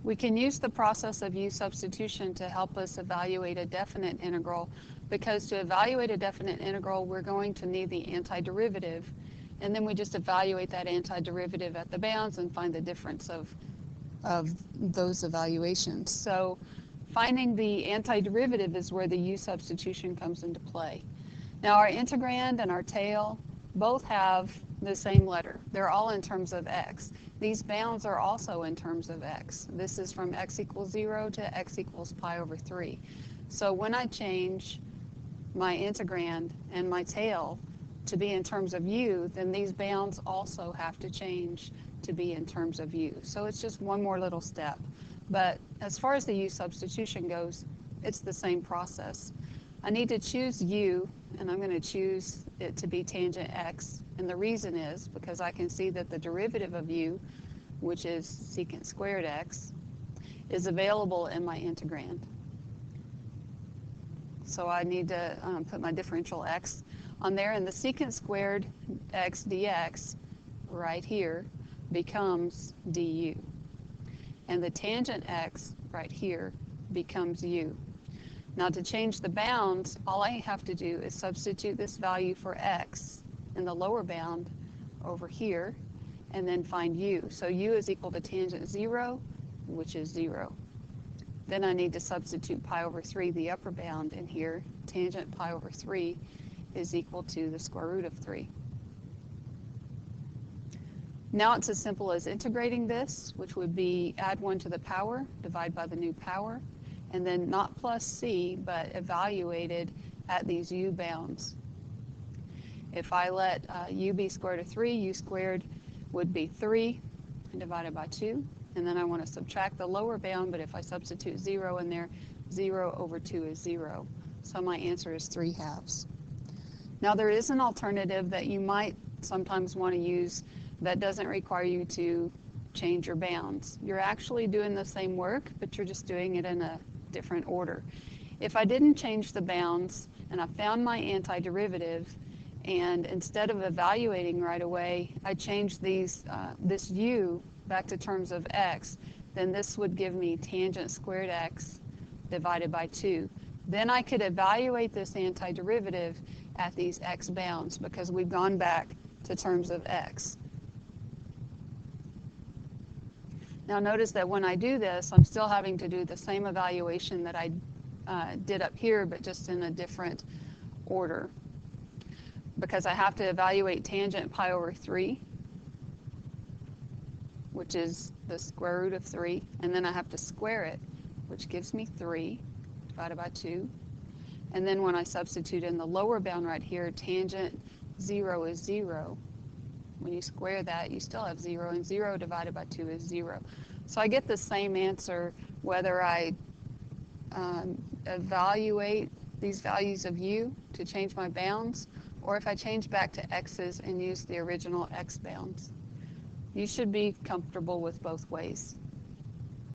We can use the process of u substitution to help us evaluate a definite integral, because to evaluate a definite integral, we're going to need the antiderivative, and then we just evaluate that antiderivative at the bounds and find the difference of those evaluations. So finding the antiderivative is where the u substitution comes into play. Now our integrand and our tail both have the same letter. They're all in terms of x. These bounds are also in terms of x. This is from x equals 0 to x equals pi over 3. So when I change my integrand and my tail to be in terms of u, then these bounds also have to change to be in terms of u. So it's just one more little step. But as far as the u substitution goes, it's the same process. I need to choose u, and I'm going to choose it to be tangent x. And the reason is because I can see that the derivative of u, which is secant squared x, is available in my integrand. So I need to put my differential x on there, and the secant squared x dx right here becomes du. And the tangent x right here becomes u. Now to change the bounds, all I have to do is substitute this value for x in the lower bound over here, and then find u. So u is equal to tangent 0, which is 0. Then I need to substitute pi over 3, the upper bound, in here. Tangent pi over 3 is equal to the square root of 3. Now it's as simple as integrating this, which would be add 1 to the power, divide by the new power, and then not plus c, but evaluated at these u bounds. If I let u be square root of 3, u squared would be 3 divided by 2. And then I want to subtract the lower bound, but if I substitute 0 in there, 0 over 2 is 0. So my answer is 3/2. Now there is an alternative that you might sometimes want to use that doesn't require you to change your bounds. You're actually doing the same work, but you're just doing it in a different order. If I didn't change the bounds and I found my antiderivative, and instead of evaluating right away, I changed this u back to terms of x, then this would give me tangent squared x divided by 2. Then I could evaluate this antiderivative at these x bounds because we've gone back to terms of x. Now notice that when I do this, I'm still having to do the same evaluation that I did up here, but just in a different order, because I have to evaluate tangent pi over 3, which is the square root of 3, and then I have to square it, which gives me 3 divided by 2. And then when I substitute in the lower bound right here, tangent 0 is 0. When you square that, you still have 0, and 0 divided by 2 is 0. So I get the same answer whether I evaluate these values of u to change my bounds, or if I change back to x's and use the original x bounds. You should be comfortable with both ways.